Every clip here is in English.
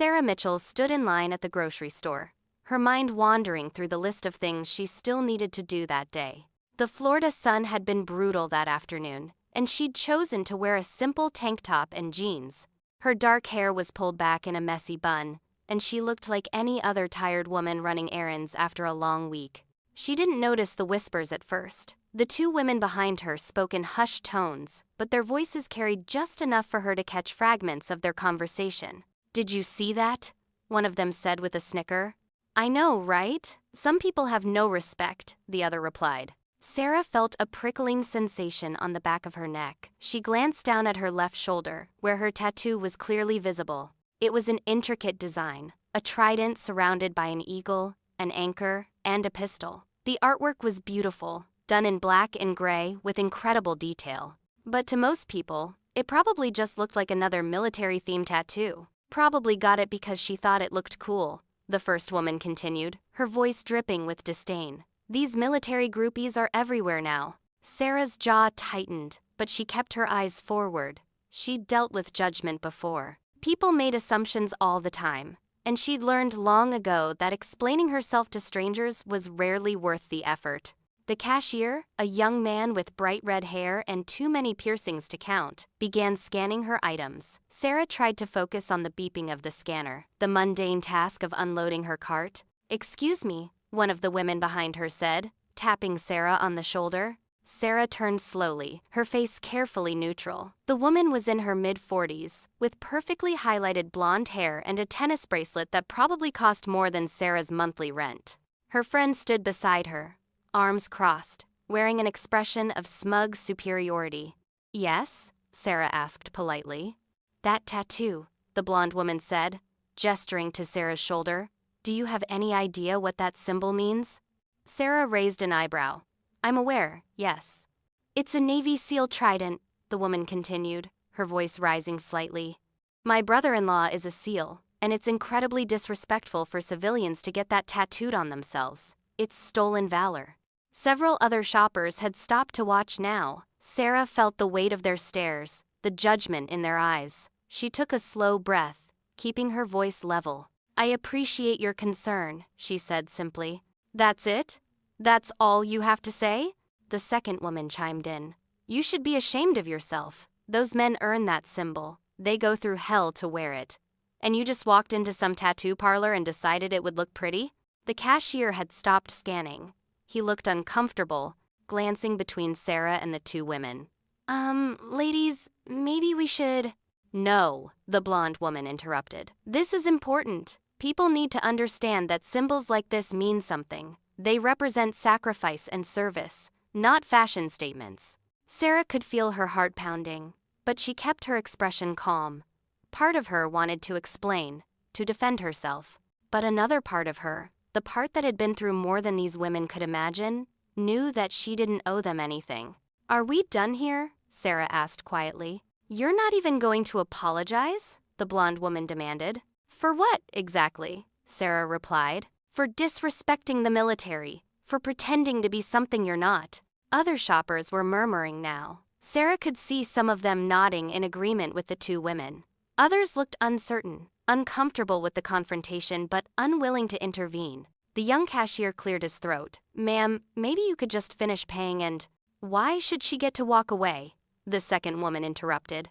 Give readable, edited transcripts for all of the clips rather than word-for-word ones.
Sarah Mitchell stood in line at the grocery store, her mind wandering through the list of things she still needed to do that day. The Florida sun had been brutal that afternoon, and she'd chosen to wear a simple tank top and jeans. Her dark hair was pulled back in a messy bun, and she looked like any other tired woman running errands after a long week. She didn't notice the whispers at first. The two women behind her spoke in hushed tones, but their voices carried just enough for her to catch fragments of their conversation. "Did you see that?" one of them said with a snicker. "I know, right? Some people have no respect," the other replied. Sarah felt a prickling sensation on the back of her neck. She glanced down at her left shoulder, where her tattoo was clearly visible. It was an intricate design, a trident surrounded by an eagle, an anchor, and a pistol. The artwork was beautiful, done in black and gray with incredible detail. But to most people, it probably just looked like another military-themed tattoo. "Probably got it because she thought it looked cool," the first woman continued, her voice dripping with disdain. "These military groupies are everywhere now." Sarah's jaw tightened, but she kept her eyes forward. She'd dealt with judgment before. People made assumptions all the time, and she'd learned long ago that explaining herself to strangers was rarely worth the effort. The cashier, a young man with bright red hair and too many piercings to count, began scanning her items. Sarah tried to focus on the beeping of the scanner, the mundane task of unloading her cart. "Excuse me," one of the women behind her said, tapping Sarah on the shoulder. Sarah turned slowly, her face carefully neutral. The woman was in her mid-40s, with perfectly highlighted blonde hair and a tennis bracelet that probably cost more than Sarah's monthly rent. Her friend stood beside her, arms crossed, wearing an expression of smug superiority. "Yes?" Sarah asked politely. "That tattoo," the blonde woman said, gesturing to Sarah's shoulder. "Do you have any idea what that symbol means?" Sarah raised an eyebrow. "I'm aware, yes." "It's a Navy SEAL trident," the woman continued, her voice rising slightly. "My brother-in-law is a SEAL, and it's incredibly disrespectful for civilians to get that tattooed on themselves. It's stolen valor." Several other shoppers had stopped to watch now. Sarah felt the weight of their stares, the judgment in their eyes. She took a slow breath, keeping her voice level. "I appreciate your concern," she said simply. "That's it? That's all you have to say?" The second woman chimed in. "You should be ashamed of yourself. Those men earn that symbol. They go through hell to wear it. And you just walked into some tattoo parlor and decided it would look pretty?" The cashier had stopped scanning. He looked uncomfortable, glancing between Sarah and the two women. Ladies, maybe we should—" "No," the blonde woman interrupted. "This is important. People need to understand that symbols like this mean something. They represent sacrifice and service, not fashion statements." Sarah could feel her heart pounding, but she kept her expression calm. Part of her wanted to explain, to defend herself. But another part of her, the part that had been through more than these women could imagine, knew that she didn't owe them anything. "Are we done here?" Sarah asked quietly. "You're not even going to apologize?" the blonde woman demanded. "For what, exactly?" Sarah replied. "For disrespecting the military, for pretending to be something you're not." Other shoppers were murmuring now. Sarah could see some of them nodding in agreement with the two women. Others looked uncertain, uncomfortable with the confrontation but unwilling to intervene. The young cashier cleared his throat. "Ma'am, maybe you could just finish paying and—" "Why should she get to walk away?" the second woman interrupted.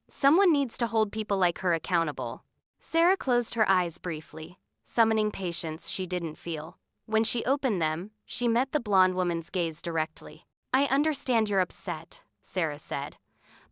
"Someone needs to hold people like her accountable." Sarah closed her eyes briefly, summoning patience she didn't feel. When she opened them, she met the blonde woman's gaze directly. "I understand you're upset," Sarah said,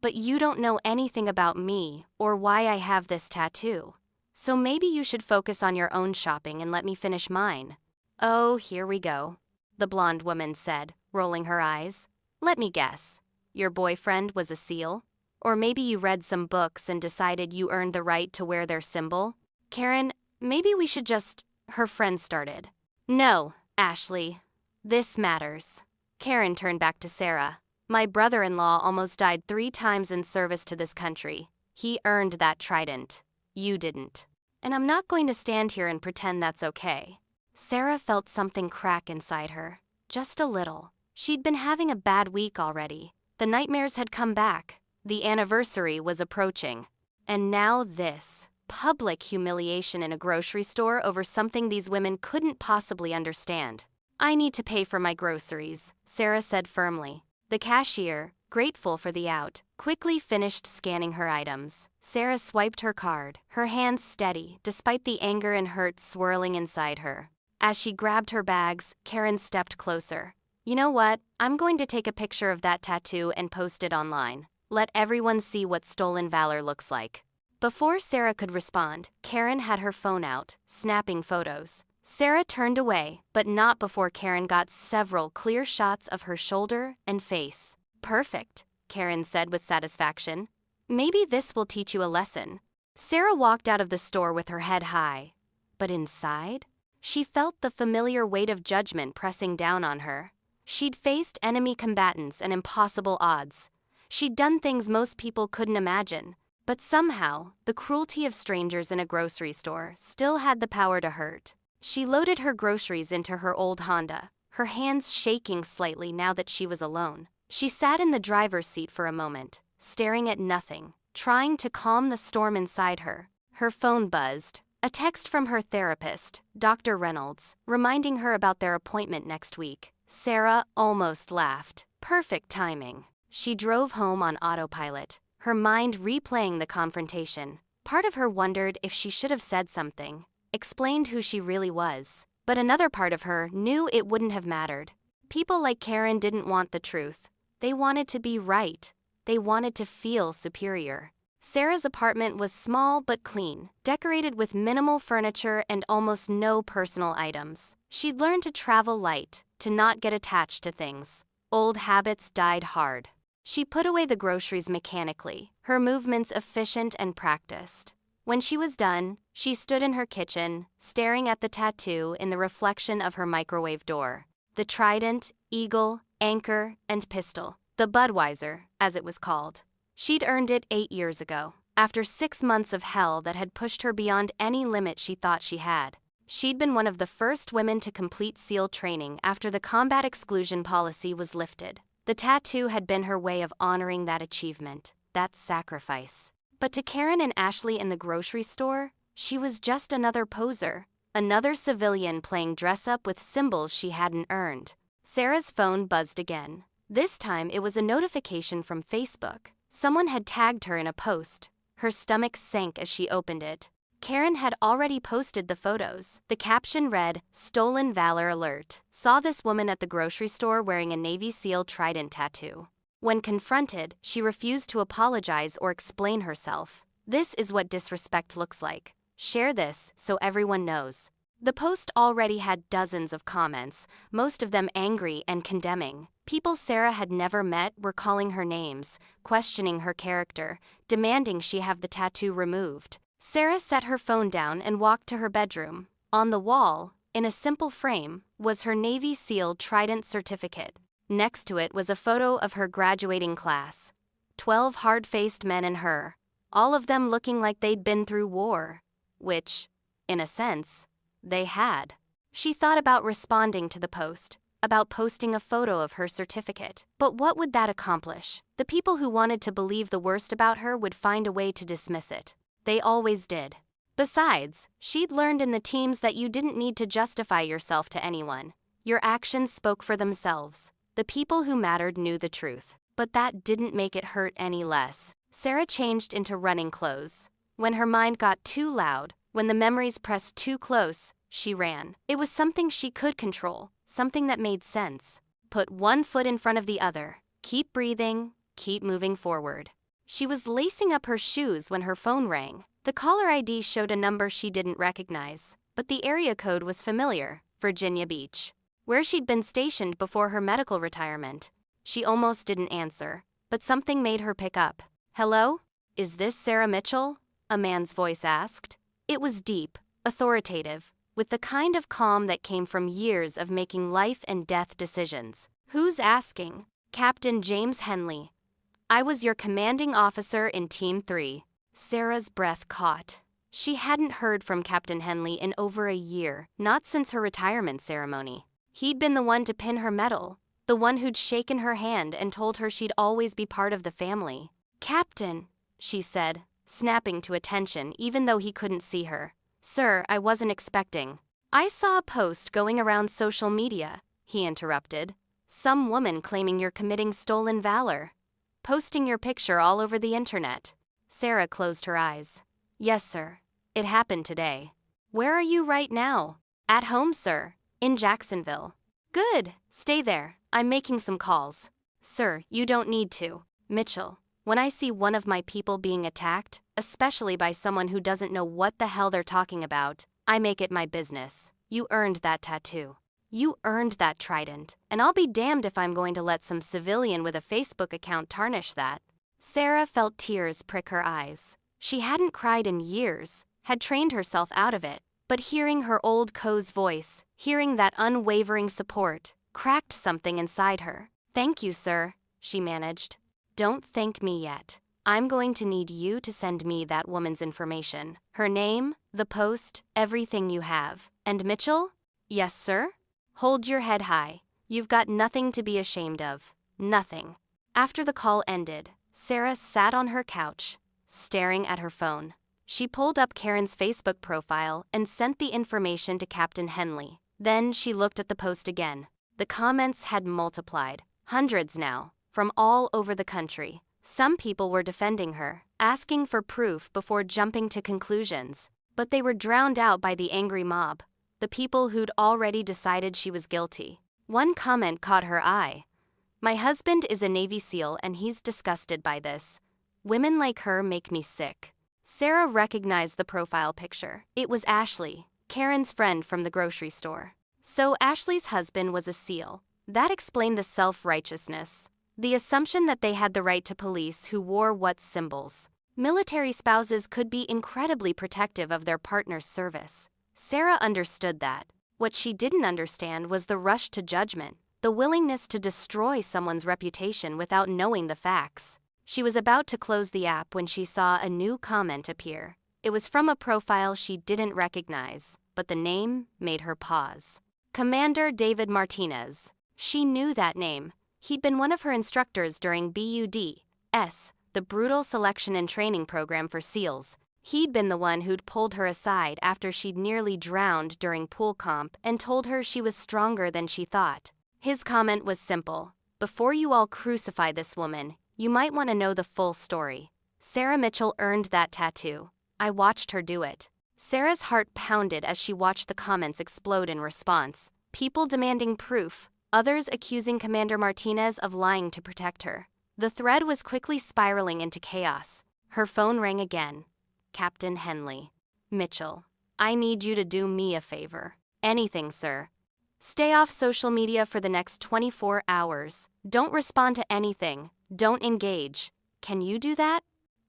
"but you don't know anything about me or why I have this tattoo. So maybe you should focus on your own shopping and let me finish mine." "Oh, here we go," the blonde woman said, rolling her eyes. "Let me guess. Your boyfriend was a SEAL? Or maybe you read some books and decided you earned the right to wear their symbol?" "Karen, maybe we should just—" her friend started. "No, Ashley. This matters." Karen turned back to Sarah. "My brother-in-law almost died 3 times in service to this country. He earned that trident. You didn't. And I'm not going to stand here and pretend that's okay." Sarah felt something crack inside her. Just a little. She'd been having a bad week already. The nightmares had come back. The anniversary was approaching. And now this. public humiliation in a grocery store over something these women couldn't possibly understand. "I need to pay for my groceries," Sarah said firmly. The cashier, grateful for the out, quickly finished scanning her items. Sarah swiped her card, her hands steady, despite the anger and hurt swirling inside her. As she grabbed her bags, Karen stepped closer. "You know what? I'm going to take a picture of that tattoo and post it online. Let everyone see what stolen valor looks like." Before Sarah could respond, Karen had her phone out, snapping photos. Sarah turned away, but not before Karen got several clear shots of her shoulder and face. "Perfect," Karen said with satisfaction. "Maybe this will teach you a lesson." Sarah walked out of the store with her head high. But inside, she felt the familiar weight of judgment pressing down on her. She'd faced enemy combatants and impossible odds. She'd done things most people couldn't imagine. But somehow, the cruelty of strangers in a grocery store still had the power to hurt. She loaded her groceries into her old Honda, her hands shaking slightly now that she was alone. She sat in the driver's seat for a moment, staring at nothing, trying to calm the storm inside her. Her phone buzzed. A text from her therapist, Dr. Reynolds, reminding her about their appointment next week. Sarah almost laughed. Perfect timing. She drove home on autopilot, her mind replaying the confrontation. Part of her wondered if she should have said something, explained who she really was. But another part of her knew it wouldn't have mattered. People like Karen didn't want the truth. They wanted to be right. They wanted to feel superior. Sarah's apartment was small but clean, decorated with minimal furniture and almost no personal items. She'd learned to travel light, to not get attached to things. Old habits died hard. She put away the groceries mechanically, her movements efficient and practiced. When she was done, she stood in her kitchen, staring at the tattoo in the reflection of her microwave door. The trident, eagle, anchor, and pistol. The Budweiser, as it was called. She'd earned it 8 years ago, after 6 months of hell that had pushed her beyond any limit she thought she had. She'd been one of the first women to complete SEAL training after the combat exclusion policy was lifted. The tattoo had been her way of honoring that achievement, that sacrifice. But to Karen and Ashley in the grocery store, she was just another poser, another civilian playing dress-up with symbols she hadn't earned. Sarah's phone buzzed again. This time it was a notification from Facebook. Someone had tagged her in a post. Her stomach sank as she opened it. Karen had already posted the photos. The caption read, "Stolen Valor Alert. Saw this woman at the grocery store wearing a Navy SEAL trident tattoo." When confronted, she refused to apologize or explain herself. "This is what disrespect looks like. Share this so everyone knows." The post already had dozens of comments, most of them angry and condemning. People Sarah had never met were calling her names, questioning her character, demanding she have the tattoo removed. Sarah set her phone down and walked to her bedroom. On the wall, in a simple frame, was her Navy SEAL Trident certificate. Next to it was a photo of her graduating class. 12 hard-faced men and her, all of them looking like they'd been through war. Which, in a sense, they had. She thought about responding to the post, about posting a photo of her certificate. But what would that accomplish? The people who wanted to believe the worst about her would find a way to dismiss it. They always did. Besides, she'd learned in the teams that you didn't need to justify yourself to anyone. Your actions spoke for themselves. The people who mattered knew the truth. But that didn't make it hurt any less. Sarah changed into running clothes. When her mind got too loud, when the memories pressed too close, she ran. It was something she could control, something that made sense. Put one foot in front of the other. Keep breathing, keep moving forward. She was lacing up her shoes when her phone rang. The caller ID showed a number she didn't recognize, but the area code was familiar, Virginia Beach, where she'd been stationed before her medical retirement. She almost didn't answer, but something made her pick up. "Hello? Is this Sarah Mitchell?" a man's voice asked. It was deep, authoritative, with the kind of calm that came from years of making life and death decisions. "Who's asking?" "Captain James Henley. I was your commanding officer in Team 3. Sarah's breath caught. She hadn't heard from Captain Henley in over a year, not since her retirement ceremony. He'd been the one to pin her medal, the one who'd shaken her hand and told her she'd always be part of the family. "Captain," she said, snapping to attention even though he couldn't see her. "Sir, I wasn't expecting." "I saw a post going around social media," he interrupted. "Some woman claiming you're committing stolen valor. Posting your picture all over the internet." Sarah closed her eyes. "Yes, sir. It happened today." "Where are you right now?" "At home, sir. In Jacksonville." "Good. Stay there. I'm making some calls." "Sir, you don't need to." "Mitchell, when I see one of my people being attacked, especially by someone who doesn't know what the hell they're talking about, I make it my business. You earned that tattoo. You earned that trident, and I'll be damned if I'm going to let some civilian with a Facebook account tarnish that." Sarah felt tears prick her eyes. She hadn't cried in years, had trained herself out of it, but hearing her old co's voice, hearing that unwavering support, cracked something inside her. "Thank you, sir," she managed. "Don't thank me yet. I'm going to need you to send me that woman's information. Her name, the post, everything you have. And Mitchell?" "Yes, sir?" "Hold your head high. You've got nothing to be ashamed of. Nothing." After the call ended, Sarah sat on her couch, staring at her phone. She pulled up Karen's Facebook profile and sent the information to Captain Henley. Then she looked at the post again. The comments had multiplied, hundreds now, from all over the country. Some people were defending her, asking for proof before jumping to conclusions. But they were drowned out by the angry mob, the people who'd already decided she was guilty. One comment caught her eye. "My husband is a Navy SEAL and he's disgusted by this. Women like her make me sick." Sarah recognized the profile picture. It was Ashley, Karen's friend from the grocery store. So Ashley's husband was a SEAL. That explained the self-righteousness. The assumption that they had the right to police who wore what symbols. Military spouses could be incredibly protective of their partner's service. Sarah understood that. What she didn't understand was the rush to judgment, the willingness to destroy someone's reputation without knowing the facts. She was about to close the app when she saw a new comment appear. It was from a profile she didn't recognize, but the name made her pause. Commander David Martinez. She knew that name. He'd been one of her instructors during BUD-S, the brutal selection and training program for SEALs. He'd been the one who'd pulled her aside after she'd nearly drowned during pool comp and told her she was stronger than she thought. His comment was simple. "Before you all crucify this woman, you might want to know the full story." Sarah Mitchell earned that tattoo. I watched her do it. Sarah's heart pounded as she watched the comments explode in response. People demanding proof, others accusing Commander Martinez of lying to protect her. The thread was quickly spiraling into chaos. Her phone rang again. Captain Henley. "Mitchell, I need you to do me a favor." "Anything, sir." "Stay off social media for the next 24 hours. Don't respond to anything. Don't engage." "Can you do that?"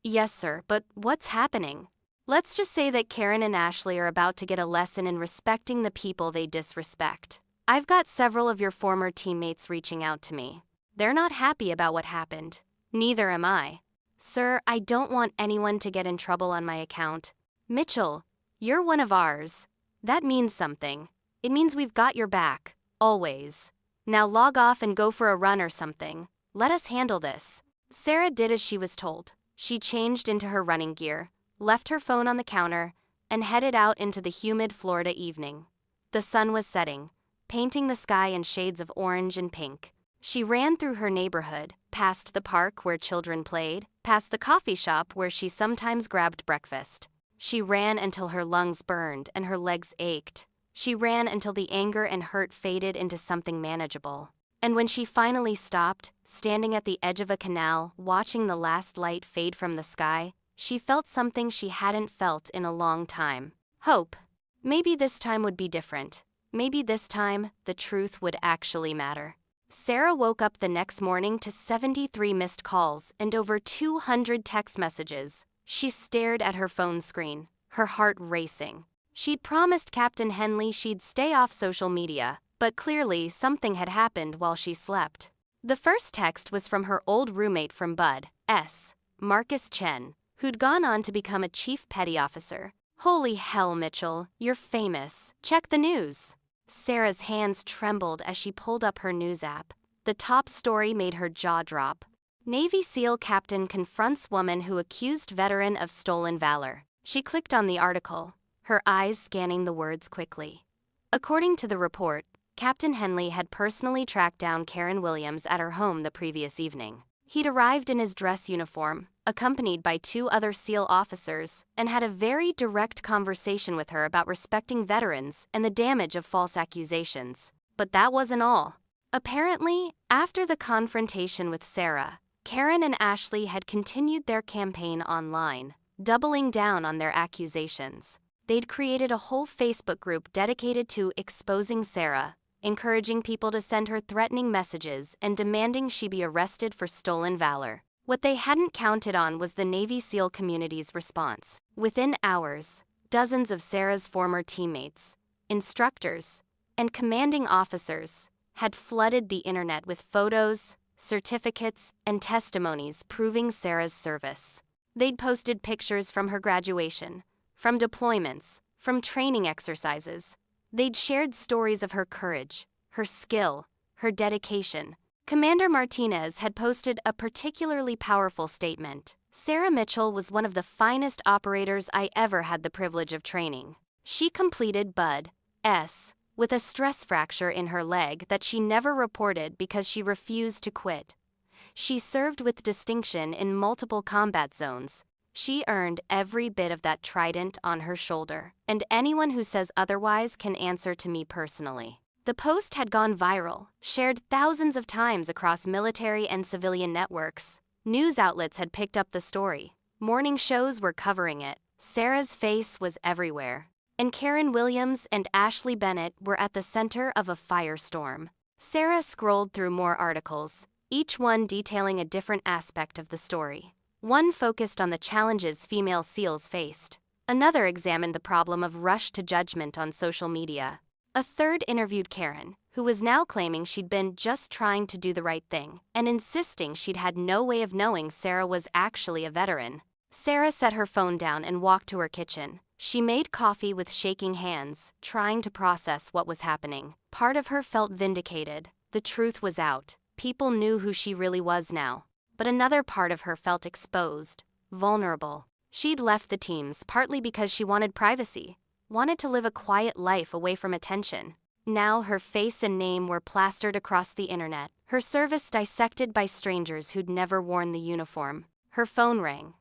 "Yes, sir, but what's happening?" "Let's just say that Karen and Ashley are about to get a lesson in respecting the people they disrespect. I've got several of your former teammates reaching out to me. They're not happy about what happened. Neither am I." "Sir, I don't want anyone to get in trouble on my account." "Mitchell, you're one of ours. That means something. It means we've got your back. Always. Now log off and go for a run or something. Let us handle this." Sarah did as she was told. She changed into her running gear, left her phone on the counter, and headed out into the humid Florida evening. The sun was setting, painting the sky in shades of orange and pink. She ran through her neighborhood, past the park where children played, past the coffee shop where she sometimes grabbed breakfast. She ran until her lungs burned and her legs ached. She ran until the anger and hurt faded into something manageable. And when she finally stopped, standing at the edge of a canal, watching the last light fade from the sky, she felt something she hadn't felt in a long time. Hope. Maybe this time would be different. Maybe this time, the truth would actually matter. Sarah woke up the next morning to 73 missed calls and over 200 text messages. She stared at her phone screen, her heart racing. She'd promised Captain Henley she'd stay off social media, but clearly something had happened while she slept. The first text was from her old roommate from BUD-S, Marcus Chen, who'd gone on to become a chief petty officer. "Holy hell, Mitchell, you're famous. Check the news." Sarah's hands trembled as she pulled up her news app. The top story made her jaw drop. Navy SEAL captain confronts woman who accused veteran of stolen valor. She clicked on the article, her eyes scanning the words quickly. According to the report, Captain Henley had personally tracked down Karen Williams at her home the previous evening. He'd arrived in his dress uniform, accompanied by 2 other SEAL officers, and had a very direct conversation with her about respecting veterans and the damage of false accusations. But that wasn't all. Apparently, after the confrontation with Sarah, Karen and Ashley had continued their campaign online, doubling down on their accusations. They'd created a whole Facebook group dedicated to exposing Sarah, encouraging people to send her threatening messages and demanding she be arrested for stolen valor. What they hadn't counted on was the Navy SEAL community's response. Within hours, dozens of Sarah's former teammates, instructors, and commanding officers had flooded the internet with photos, certificates, and testimonies proving Sarah's service. They'd posted pictures from her graduation, from deployments, from training exercises. They'd shared stories of her courage, her skill, her dedication. Commander Martinez had posted a particularly powerful statement. Sarah Mitchell was one of the finest operators I ever had the privilege of training. She completed Bud.S. with a stress fracture in her leg that she never reported because she refused to quit. She served with distinction in multiple combat zones. She earned every bit of that trident on her shoulder, and anyone who says otherwise can answer to me personally. The post had gone viral, shared thousands of times across military and civilian networks. News outlets had picked up the story. Morning shows were covering it. Sarah's face was everywhere. And Karen Williams and Ashley Bennett were at the center of a firestorm. Sarah scrolled through more articles, each one detailing a different aspect of the story. One focused on the challenges female SEALs faced. Another examined the problem of rush to judgment on social media. A third interviewed Karen, who was now claiming she'd been just trying to do the right thing, and insisting she'd had no way of knowing Sarah was actually a veteran. Sarah set her phone down and walked to her kitchen. She made coffee with shaking hands, trying to process what was happening. Part of her felt vindicated. The truth was out. People knew who she really was now. But another part of her felt exposed, vulnerable. She'd left the teams partly because she wanted privacy, wanted to live a quiet life away from attention. Now her face and name were plastered across the internet, her service dissected by strangers who'd never worn the uniform. Her phone rang.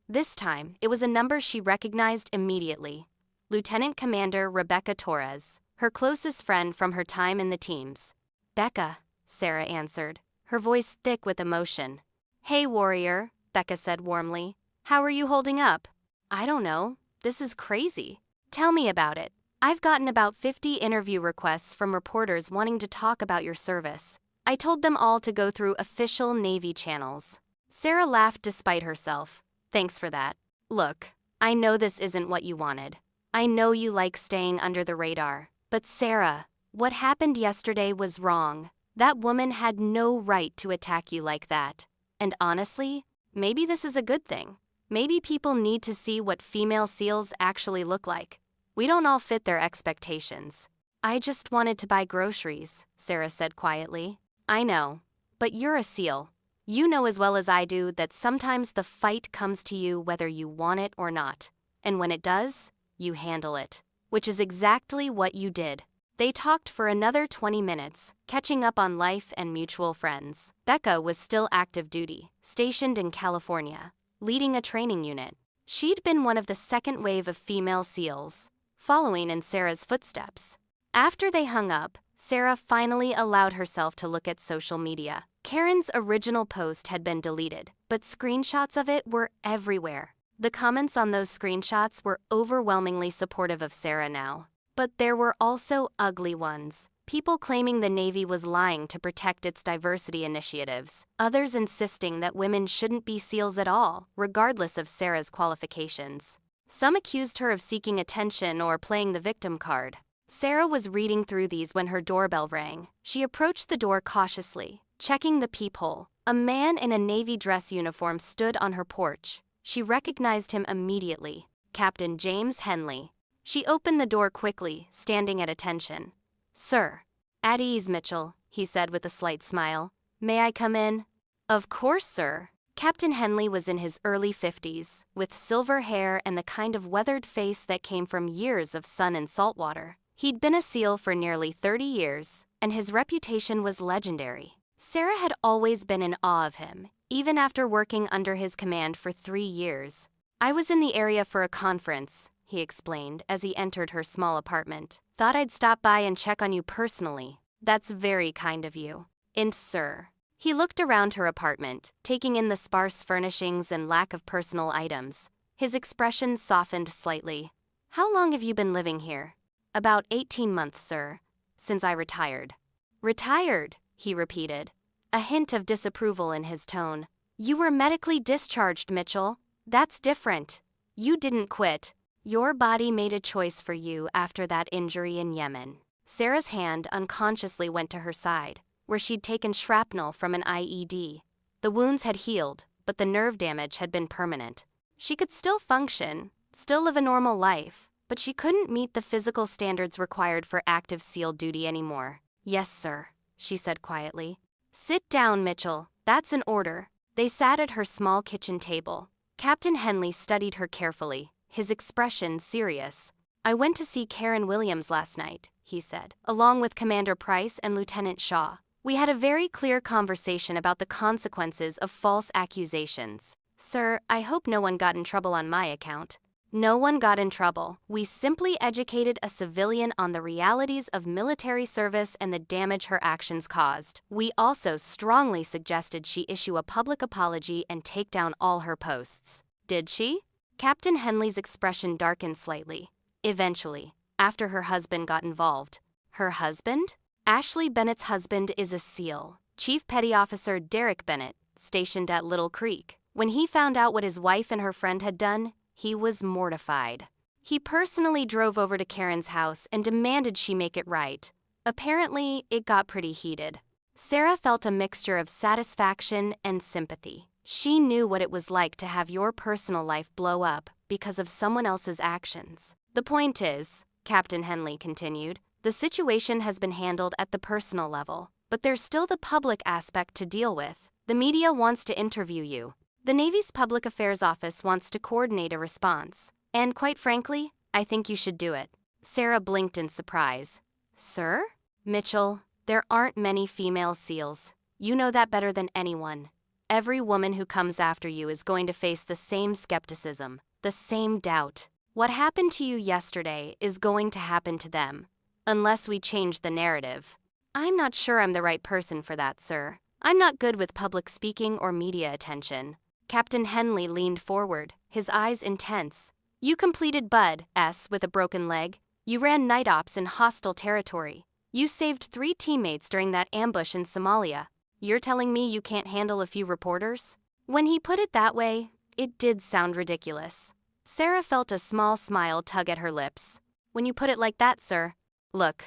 This time, it was a number she recognized immediately. Lieutenant Commander Rebecca Torres, her closest friend from her time in the teams. "Becca," Sarah answered, her voice thick with emotion. "Hey, warrior," Becca said warmly. "How are you holding up?" "I don't know. This is crazy." "Tell me about it. I've gotten about 50 interview requests from reporters wanting to talk about your service. I told them all to go through official Navy channels." Sarah laughed despite herself. "Thanks for that. Look, I know this isn't what you wanted. I know you like staying under the radar. But Sarah, what happened yesterday was wrong. That woman had no right to attack you like that. And honestly, maybe this is a good thing. Maybe people need to see what female SEALs actually look like. We don't all fit their expectations." "I just wanted to buy groceries," Sarah said quietly. "I know, but you're a SEAL. You know as well as I do that sometimes the fight comes to you whether you want it or not. And when it does, you handle it. Which is exactly what you did." They talked for another 20 minutes, catching up on life and mutual friends. Becca was still active duty, stationed in California, leading a training unit. She'd been one of the second wave of female SEALs, following in Sarah's footsteps. After they hung up, Sarah finally allowed herself to look at social media. Karen's original post had been deleted, but screenshots of it were everywhere. The comments on those screenshots were overwhelmingly supportive of Sarah now. But there were also ugly ones. People claiming the Navy was lying to protect its diversity initiatives. Others insisting that women shouldn't be SEALs at all, regardless of Sarah's qualifications. Some accused her of seeking attention or playing the victim card. Sarah was reading through these when her doorbell rang. She approached the door cautiously, checking the peephole. A man in a Navy dress uniform stood on her porch. She recognized him immediately. Captain James Henley. She opened the door quickly, standing at attention. "Sir." "At ease, Mitchell," he said with a slight smile. "May I come in?" Of course, sir. Captain Henley was in his early 50s, with silver hair and the kind of weathered face that came from years of sun and salt water. He'd been a SEAL for nearly 30 years, and his reputation was legendary. Sarah had always been in awe of him, even after working under his command for 3 years. I was in the area for a conference, he explained as he entered her small apartment. Thought I'd stop by and check on you personally. That's very kind of you. And sir. He looked around her apartment, taking in the sparse furnishings and lack of personal items. His expression softened slightly. How long have you been living here? About 18 months, sir. Since I retired. Retired, he repeated, a hint of disapproval in his tone. You were medically discharged, Mitchell. That's different. You didn't quit. Your body made a choice for you after that injury in Yemen. Sarah's hand unconsciously went to her side, where she'd taken shrapnel from an IED. The wounds had healed, but the nerve damage had been permanent. She could still function, still live a normal life, but she couldn't meet the physical standards required for active SEAL duty anymore. Yes, sir, she said quietly. Sit down, Mitchell. That's an order. They sat at her small kitchen table. Captain Henley studied her carefully, his expression serious. I went to see Karen Williams last night, he said, along with Commander Price and Lieutenant Shaw. We had a very clear conversation about the consequences of false accusations. Sir, I hope no one got in trouble on my account. No one got in trouble. We simply educated a civilian on the realities of military service and the damage her actions caused. We also strongly suggested she issue a public apology and take down all her posts. Did she? Captain Henley's expression darkened slightly. Eventually, after her husband got involved. Her husband? Ashley Bennett's husband is a SEAL, Chief Petty Officer Derek Bennett, stationed at Little Creek. When he found out what his wife and her friend had done, he was mortified. He personally drove over to Karen's house and demanded she make it right. Apparently, it got pretty heated. Sarah felt a mixture of satisfaction and sympathy. She knew what it was like to have your personal life blow up because of someone else's actions. The point is, Captain Henley continued, the situation has been handled at the personal level, but there's still the public aspect to deal with. The media wants to interview you. The Navy's Public Affairs Office wants to coordinate a response. And quite frankly, I think you should do it. Sarah blinked in surprise. Sir? Mitchell, there aren't many female SEALs. You know that better than anyone. Every woman who comes after you is going to face the same skepticism, the same doubt. What happened to you yesterday is going to happen to them, unless we change the narrative. I'm not sure I'm the right person for that, sir. I'm not good with public speaking or media attention. Captain Henley leaned forward, his eyes intense. You completed Bud S with a broken leg. You ran night ops in hostile territory. You saved 3 teammates during that ambush in Somalia. You're telling me you can't handle a few reporters? When he put it that way, it did sound ridiculous. Sarah felt a small smile tug at her lips. When you put it like that, sir. Look,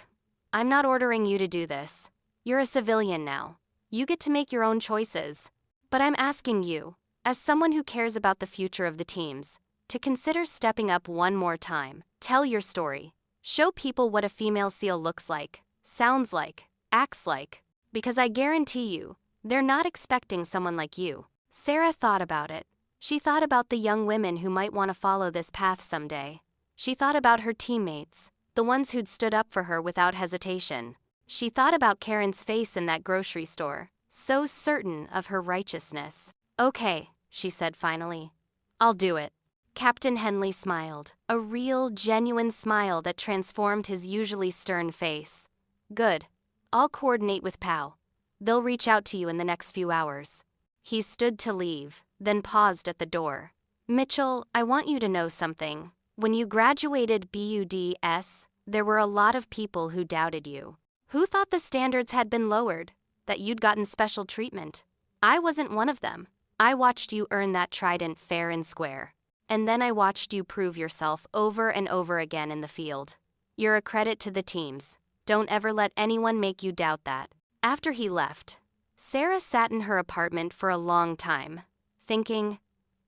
I'm not ordering you to do this. You're a civilian now. You get to make your own choices. But I'm asking you, as someone who cares about the future of the teams, to consider stepping up one more time. Tell your story. Show people what a female SEAL looks like, sounds like, acts like. Because I guarantee you, they're not expecting someone like you. Sarah thought about it. She thought about the young women who might want to follow this path someday. She thought about her teammates, the ones who'd stood up for her without hesitation. She thought about Karen's face in that grocery store, so certain of her righteousness. Okay, she said finally. I'll do it. Captain Henley smiled, a real, genuine smile that transformed his usually stern face. Good. I'll coordinate with POW. They'll reach out to you in the next few hours. He stood to leave, then paused at the door. Mitchell, I want you to know something. When you graduated BUD-S, there were a lot of people who doubted you. Who thought the standards had been lowered, that you'd gotten special treatment? I wasn't one of them. I watched you earn that trident fair and square. And then I watched you prove yourself over and over again in the field. You're a credit to the teams. Don't ever let anyone make you doubt that. After he left, Sarah sat in her apartment for a long time, thinking.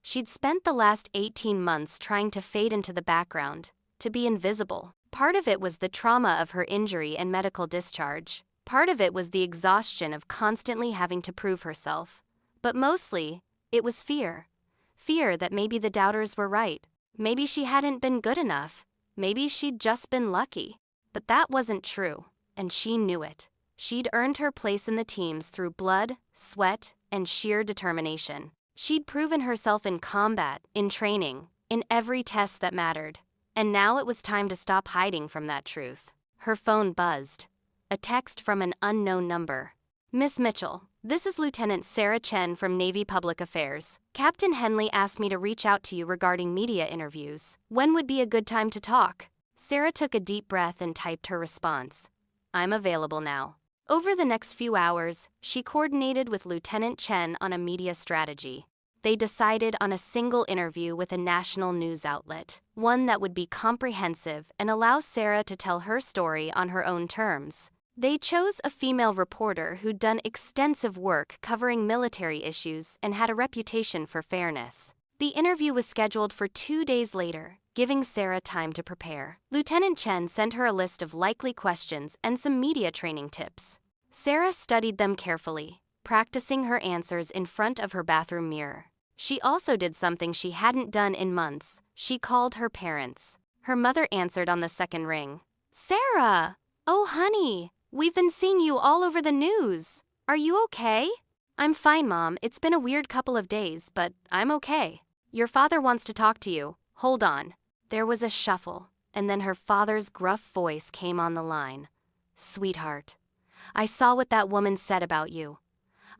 She'd spent the last 18 months trying to fade into the background, to be invisible. Part of it was the trauma of her injury and medical discharge. Part of it was the exhaustion of constantly having to prove herself. But mostly, it was fear. Fear that maybe the doubters were right. Maybe she hadn't been good enough. Maybe she'd just been lucky. But that wasn't true, and she knew it. She'd earned her place in the teams through blood, sweat, and sheer determination. She'd proven herself in combat, in training, in every test that mattered. And now it was time to stop hiding from that truth. Her phone buzzed. A text from an unknown number. Miss Mitchell, this is Lieutenant Sarah Chen from Navy Public Affairs. Captain Henley asked me to reach out to you regarding media interviews. When would be a good time to talk? Sarah took a deep breath and typed her response. I'm available now. Over the next few hours, she coordinated with Lieutenant Chen on a media strategy. They decided on a single interview with a national news outlet, one that would be comprehensive and allow Sarah to tell her story on her own terms. They chose a female reporter who'd done extensive work covering military issues and had a reputation for fairness. The interview was scheduled for 2 days later, giving Sarah time to prepare. Lieutenant Chen sent her a list of likely questions and some media training tips. Sarah studied them carefully, practicing her answers in front of her bathroom mirror. She also did something she hadn't done in months. She called her parents. Her mother answered on the second ring. Sarah! Oh, honey, we've been seeing you all over the news. Are you okay? I'm fine, Mom. It's been a weird couple of days, but I'm okay. Your father wants to talk to you. Hold on. There was a shuffle, and then her father's gruff voice came on the line. Sweetheart, I saw what that woman said about you.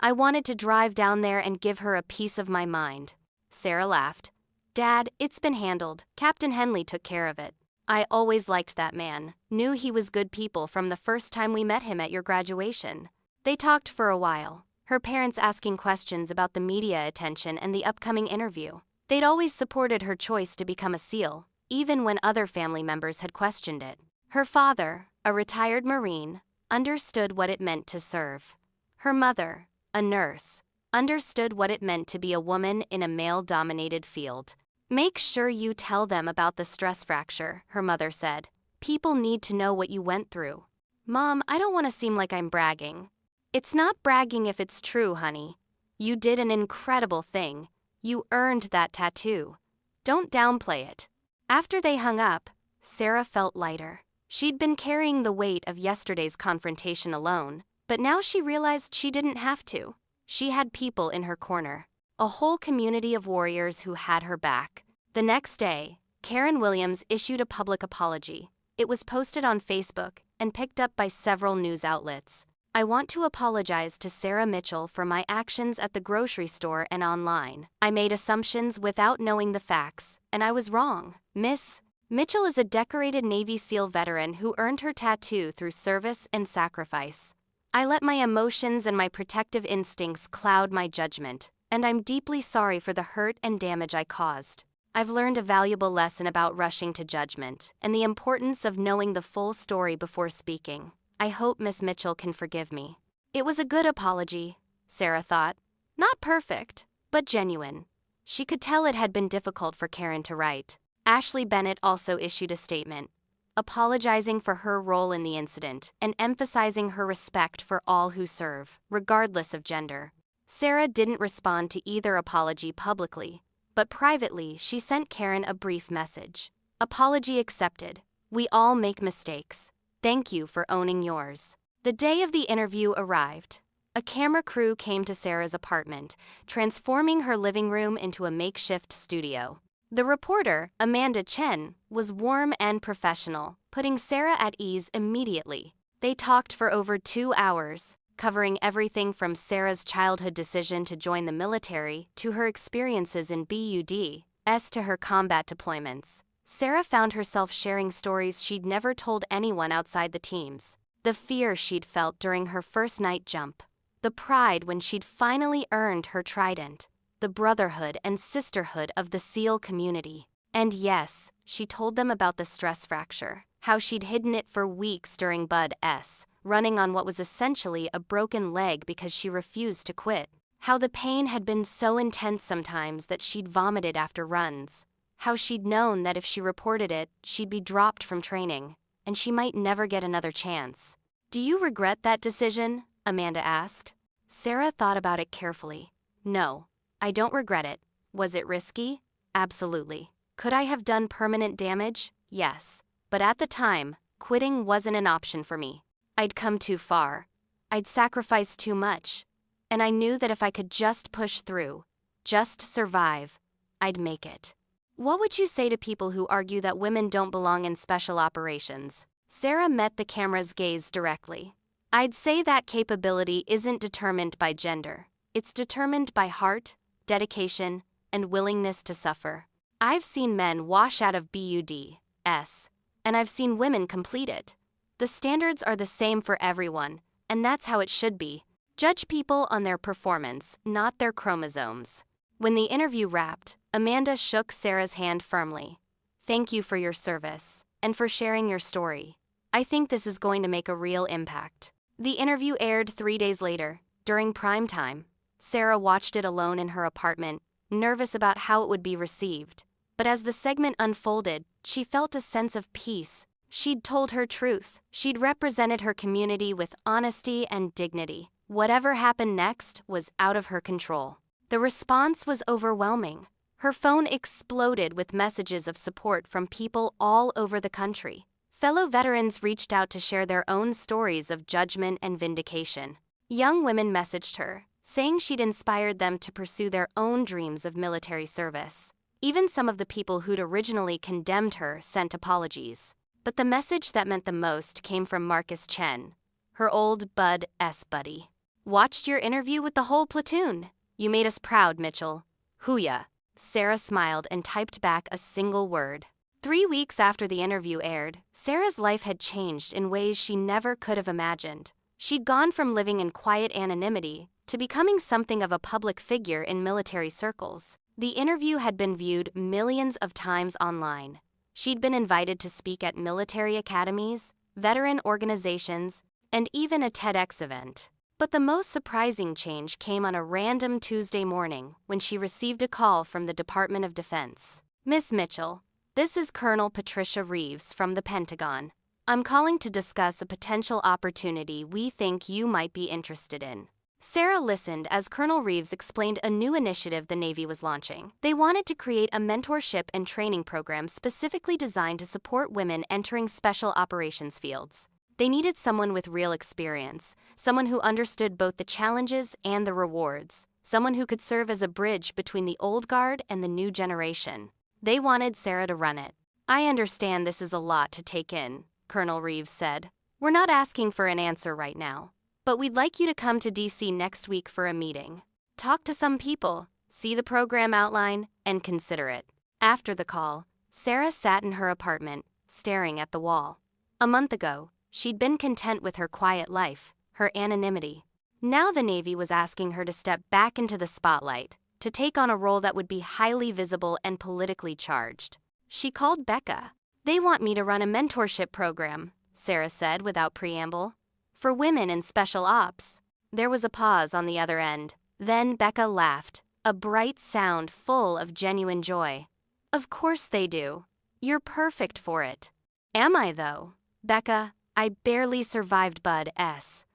I wanted to drive down there and give her a piece of my mind. Sarah laughed. Dad, it's been handled. Captain Henley took care of it. I always liked that man. Knew he was good people from the first time we met him at your graduation. They talked for a while, her parents asking questions about the media attention and the upcoming interview. They'd always supported her choice to become a SEAL, even when other family members had questioned it. Her father, a retired Marine, understood what it meant to serve. Her mother, a nurse, understood what it meant to be a woman in a male-dominated field. Make sure you tell them about the stress fracture, her mother said. People need to know what you went through. Mom, I don't want to seem like I'm bragging. It's not bragging if it's true, honey. You did an incredible thing. You earned that tattoo. Don't downplay it. After they hung up, Sarah felt lighter. She'd been carrying the weight of yesterday's confrontation alone, but now she realized she didn't have to. She had people in her corner, a whole community of warriors who had her back. The next day, Karen Williams issued a public apology. It was posted on Facebook and picked up by several news outlets. I want to apologize to Sarah Mitchell for my actions at the grocery store and online. I made assumptions without knowing the facts, and I was wrong. Miss Mitchell is a decorated Navy SEAL veteran who earned her tattoo through service and sacrifice. I let my emotions and my protective instincts cloud my judgment, and I'm deeply sorry for the hurt and damage I caused. I've learned a valuable lesson about rushing to judgment and the importance of knowing the full story before speaking. I hope Miss Mitchell can forgive me. It was a good apology, Sarah thought. Not perfect, but genuine. She could tell it had been difficult for Karen to write. Ashley Bennett also issued a statement, apologizing for her role in the incident and emphasizing her respect for all who serve, regardless of gender. Sarah didn't respond to either apology publicly, but privately she sent Karen a brief message. Apology accepted. We all make mistakes. Thank you for owning yours. The day of the interview arrived. A camera crew came to Sarah's apartment, transforming her living room into a makeshift studio. The reporter, Amanda Chen, was warm and professional, putting Sarah at ease immediately. They talked for over 2 hours, covering everything from Sarah's childhood decision to join the military to her experiences in BUD/S to her combat deployments. Sarah found herself sharing stories she'd never told anyone outside the teams. The fear she'd felt during her first night jump. The pride when she'd finally earned her trident. The brotherhood and sisterhood of the SEAL community. And yes, she told them about the stress fracture, how she'd hidden it for weeks during BUD/S, running on what was essentially a broken leg because she refused to quit. How the pain had been so intense sometimes that she'd vomited after runs. How she'd known that if she reported it, she'd be dropped from training, and she might never get another chance. Do you regret that decision? Amanda asked. Sarah thought about it carefully. No. I don't regret it. Was it risky? Absolutely. Could I have done permanent damage? Yes. But at the time, quitting wasn't an option for me. I'd come too far. I'd sacrificed too much. And I knew that if I could just push through, just survive, I'd make it. What would you say to people who argue that women don't belong in special operations? Sarah met the camera's gaze directly. I'd say that capability isn't determined by gender. It's determined by heart, dedication, and willingness to suffer. I've seen men wash out of BUD/S, and I've seen women complete it. The standards are the same for everyone, and that's how it should be. Judge people on their performance, not their chromosomes. When the interview wrapped, Amanda shook Sarah's hand firmly. Thank you for your service, and for sharing your story. I think this is going to make a real impact. The interview aired 3 days later, during prime time. Sarah watched it alone in her apartment, nervous about how it would be received. But as the segment unfolded, she felt a sense of peace. She'd told her truth. She'd represented her community with honesty and dignity. Whatever happened next was out of her control. The response was overwhelming. Her phone exploded with messages of support from people all over the country. Fellow veterans reached out to share their own stories of judgment and vindication. Young women messaged her, saying she'd inspired them to pursue their own dreams of military service. Even some of the people who'd originally condemned her sent apologies. But the message that meant the most came from Marcus Chen, her old BUD/S buddy. Watched your interview with the whole platoon. You made us proud, Mitchell. Hooyah. Sarah smiled and typed back a single word. 3 weeks after the interview aired, Sarah's life had changed in ways she never could have imagined. She'd gone from living in quiet anonymity to becoming something of a public figure in military circles. The interview had been viewed millions of times online. She'd been invited to speak at military academies, veteran organizations, and even a TEDx event. But the most surprising change came on a random Tuesday morning when she received a call from the Department of Defense. Miss Mitchell, this is Colonel Patricia Reeves from the Pentagon. I'm calling to discuss a potential opportunity we think you might be interested in. Sarah listened as Colonel Reeves explained a new initiative the Navy was launching. They wanted to create a mentorship and training program specifically designed to support women entering special operations fields. They needed someone with real experience, someone who understood both the challenges and the rewards, someone who could serve as a bridge between the old guard and the new generation. They wanted Sarah to run it. I understand this is a lot to take in, Colonel Reeves said. We're not asking for an answer right now, but we'd like you to come to DC next week for a meeting. Talk to some people, see the program outline, and consider it. After the call, Sarah sat in her apartment, staring at the wall. A month ago, she'd been content with her quiet life, her anonymity. Now the Navy was asking her to step back into the spotlight, to take on a role that would be highly visible and politically charged. She called Becca. They want me to run a mentorship program, Sarah said without preamble. For women in special ops. There was a pause on the other end. Then Becca laughed, a bright sound full of genuine joy. Of course they do. You're perfect for it. Am I though? Becca, I barely survived BUD/S.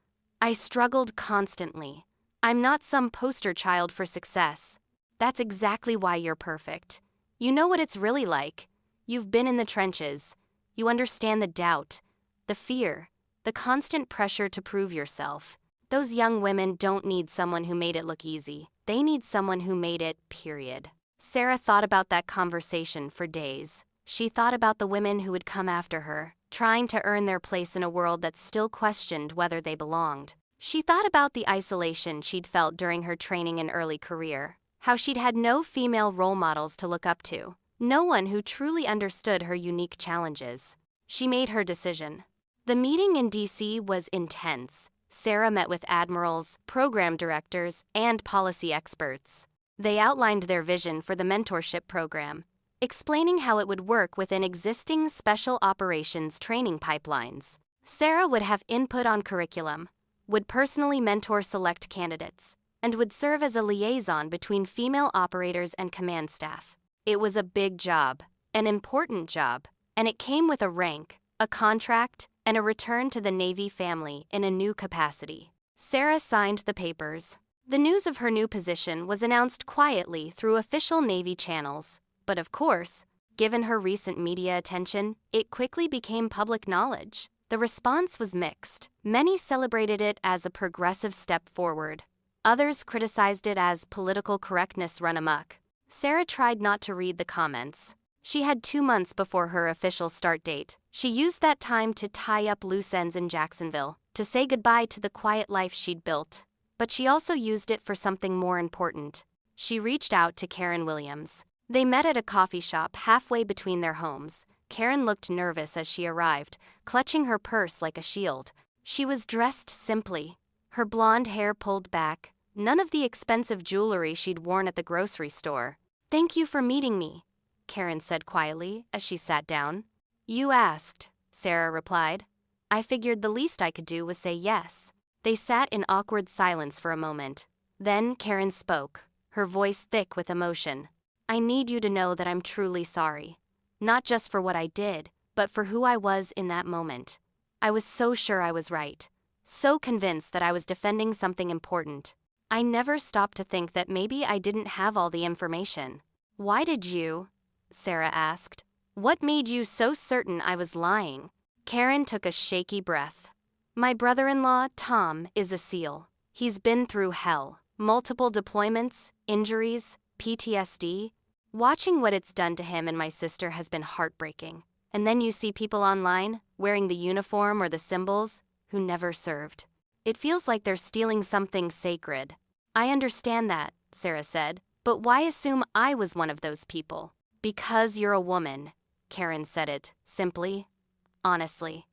I struggled constantly. I'm not some poster child for success. That's exactly why you're perfect. You know what it's really like. You've been in the trenches. You understand the doubt, the fear, the constant pressure to prove yourself. Those young women don't need someone who made it look easy. They need someone who made it, period. Sarah thought about that conversation for days. She thought about the women who would come after her, trying to earn their place in a world that still questioned whether they belonged. She thought about the isolation she'd felt during her training and early career, how she'd had no female role models to look up to, no one who truly understood her unique challenges. She made her decision. The meeting in DC was intense. Sarah met with admirals, program directors, and policy experts. They outlined their vision for the mentorship program, explaining how it would work within existing special operations training pipelines. Sarah would have input on curriculum, would personally mentor select candidates, and would serve as a liaison between female operators and command staff. It was a big job, an important job, and it came with a rank, a contract, and a return to the Navy family in a new capacity. Sarah signed the papers. The news of her new position was announced quietly through official Navy channels, but of course, given her recent media attention, it quickly became public knowledge. The response was mixed. Many celebrated it as a progressive step forward. Others criticized it as political correctness run amok. Sarah tried not to read the comments. She had 2 months before her official start date. She used that time to tie up loose ends in Jacksonville, to say goodbye to the quiet life she'd built. But she also used it for something more important. She reached out to Karen Williams. They met at a coffee shop halfway between their homes. Karen looked nervous as she arrived, clutching her purse like a shield. She was dressed simply, her blonde hair pulled back, none of the expensive jewelry she'd worn at the grocery store. "Thank you for meeting me," Karen said quietly as she sat down. "You asked," Sarah replied. "I figured the least I could do was say yes." They sat in awkward silence for a moment. Then Karen spoke, her voice thick with emotion. "I need you to know that I'm truly sorry. Not just for what I did, but for who I was in that moment. I was so sure I was right, so convinced that I was defending something important. I never stopped to think that maybe I didn't have all the information." "Why did you?" Sarah asked. "What made you so certain I was lying?" Karen took a shaky breath. "My brother-in-law, Tom, is a SEAL. He's been through hell, multiple deployments, injuries, PTSD. Watching what it's done to him and my sister has been heartbreaking. And then you see people online, wearing the uniform or the symbols, who never served. It feels like they're stealing something sacred." "I understand that," Sarah said, "but why assume I was one of those people?" "Because you're a woman," Karen said it, simply, honestly.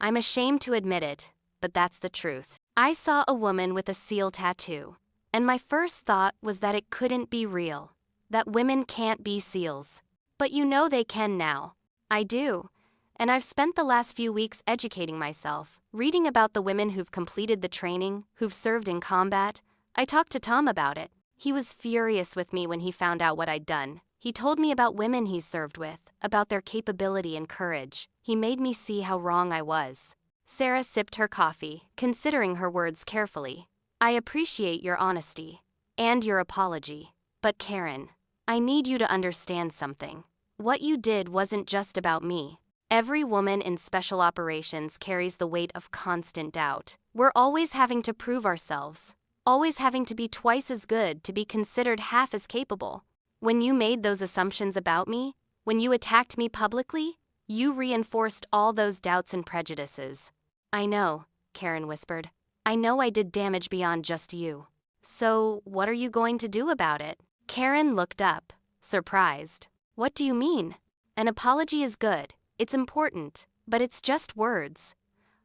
"I'm ashamed to admit it, but that's the truth. I saw a woman with a SEAL tattoo, and my first thought was that it couldn't be real, that women can't be SEALs. But you know they can now." "I do, and I've spent the last few weeks educating myself, reading about the women who've completed the training, who've served in combat. I talked to Tom about it. He was furious with me when he found out what I'd done. He told me about women he's served with, about their capability and courage. He made me see how wrong I was." Sarah sipped her coffee, considering her words carefully. "I appreciate your honesty, and your apology. But Karen, I need you to understand something. What you did wasn't just about me. Every woman in special operations carries the weight of constant doubt. We're always having to prove ourselves, always having to be twice as good to be considered half as capable. When you made those assumptions about me, when you attacked me publicly, you reinforced all those doubts and prejudices." "I know," Karen whispered. "I know I did damage beyond just you. So, what are you going to do about it?" Karen looked up, surprised. "What do you mean?" "An apology is good, it's important, but it's just words.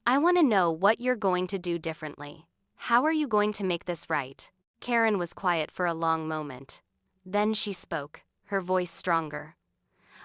I want to know what you're going to do differently. How are you going to make this right?" Karen was quiet for a long moment. Then she spoke, her voice stronger.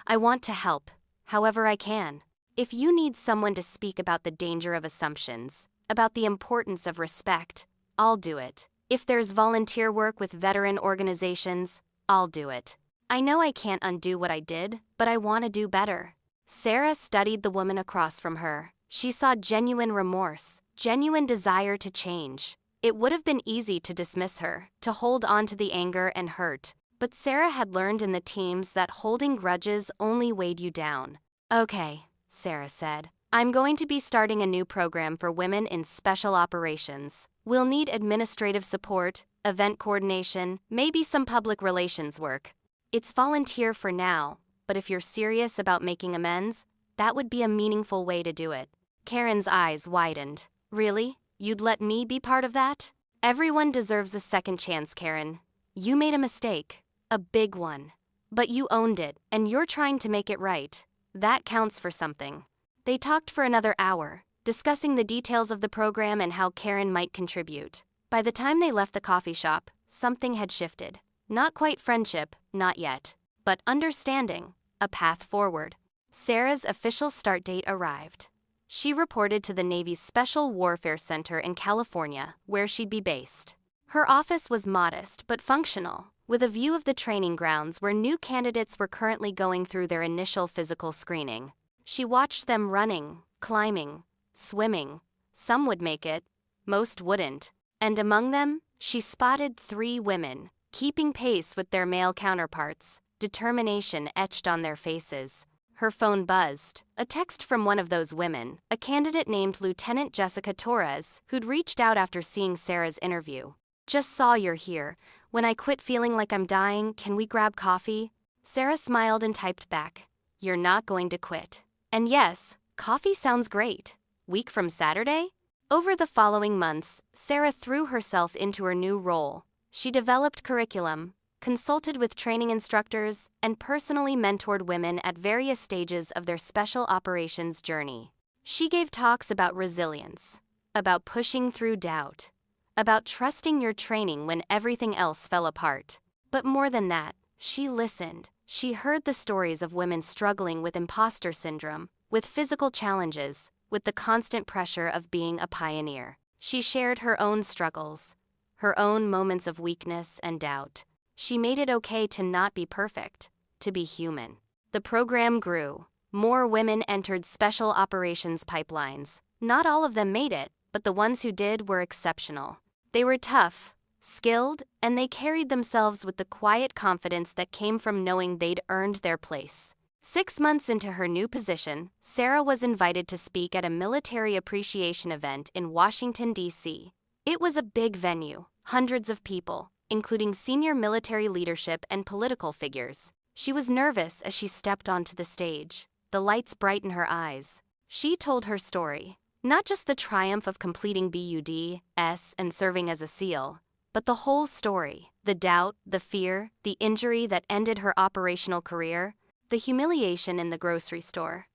"I want to help, however I can. If you need someone to speak about the danger of assumptions, about the importance of respect, I'll do it. If there's volunteer work with veteran organizations, I'll do it. I know I can't undo what I did, but I want to do better." Sarah studied the woman across from her. She saw genuine remorse, genuine desire to change. It would have been easy to dismiss her, to hold on to the anger and hurt. But Sarah had learned in the teams that holding grudges only weighed you down. "Okay," Sarah said. "I'm going to be starting a new program for women in special operations. We'll need administrative support, event coordination, maybe some public relations work. It's volunteer for now, but if you're serious about making amends, that would be a meaningful way to do it." Karen's eyes widened. "Really? You'd let me be part of that?" "Everyone deserves a second chance, Karen. You made a mistake. A big one. But you owned it, and you're trying to make it right. That counts for something." They talked for another hour, discussing the details of the program and how Karen might contribute. By the time they left the coffee shop, something had shifted. Not quite friendship, not yet, but understanding, a path forward. Sarah's official start date arrived. She reported to the Navy's Special Warfare Center in California, where she'd be based. Her office was modest but functional, with a view of the training grounds where new candidates were currently going through their initial physical screening. She watched them running, climbing, swimming. Some would make it, most wouldn't. And among them, she spotted 3 women, keeping pace with their male counterparts, determination etched on their faces. Her phone buzzed. A text from one of those women, a candidate named Lieutenant Jessica Torres, who'd reached out after seeing Sarah's interview. "Just saw you're here. When I quit feeling like I'm dying, can we grab coffee?" Sarah smiled and typed back, "You're not going to quit. And yes, coffee sounds great. Week from Saturday?" Over the following months, Sarah threw herself into her new role. She developed curriculum, consulted with training instructors, and personally mentored women at various stages of their special operations journey. She gave talks about resilience, about pushing through doubt, about trusting your training when everything else fell apart. But more than that, she listened. She heard the stories of women struggling with imposter syndrome, with physical challenges, with the constant pressure of being a pioneer. She shared her own struggles, her own moments of weakness and doubt. She made it okay to not be perfect, to be human. The program grew. More women entered special operations pipelines. Not all of them made it, but the ones who did were exceptional. They were tough, skilled, and they carried themselves with the quiet confidence that came from knowing they'd earned their place. 6 months into her new position, Sarah was invited to speak at a military appreciation event in Washington, D.C. It was a big venue, hundreds of people, including senior military leadership and political figures. She was nervous as she stepped onto the stage, the lights bright in her eyes. She told her story, not just the triumph of completing BUD-S and serving as a SEAL, but the whole story, the doubt, the fear, the injury that ended her operational career, the humiliation in the grocery store,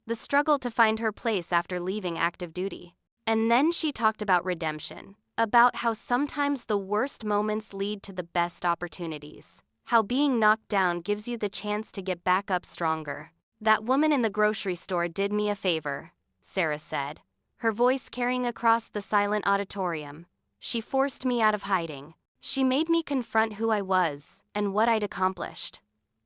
the struggle to find her place after leaving active duty. And then she talked about redemption, about how sometimes the worst moments lead to the best opportunities, how being knocked down gives you the chance to get back up stronger. "That woman in the grocery store did me a favor," Sarah said, her voice carrying across the silent auditorium. "She forced me out of hiding. She made me confront who I was and what I'd accomplished.